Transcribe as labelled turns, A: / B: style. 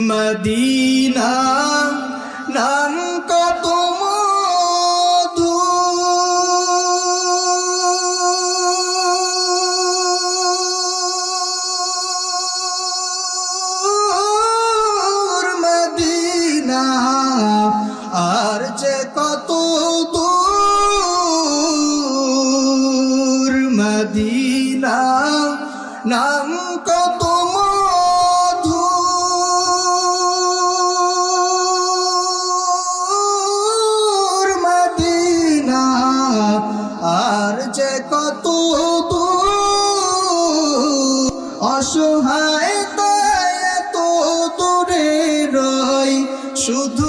A: Medina নাম কত মধু, Medina আর যে কত দূর, মদিনা নাম কত মধু, মদিনা আর যে কত দূর। অসহায় তাই এত দূরে রই, শুধু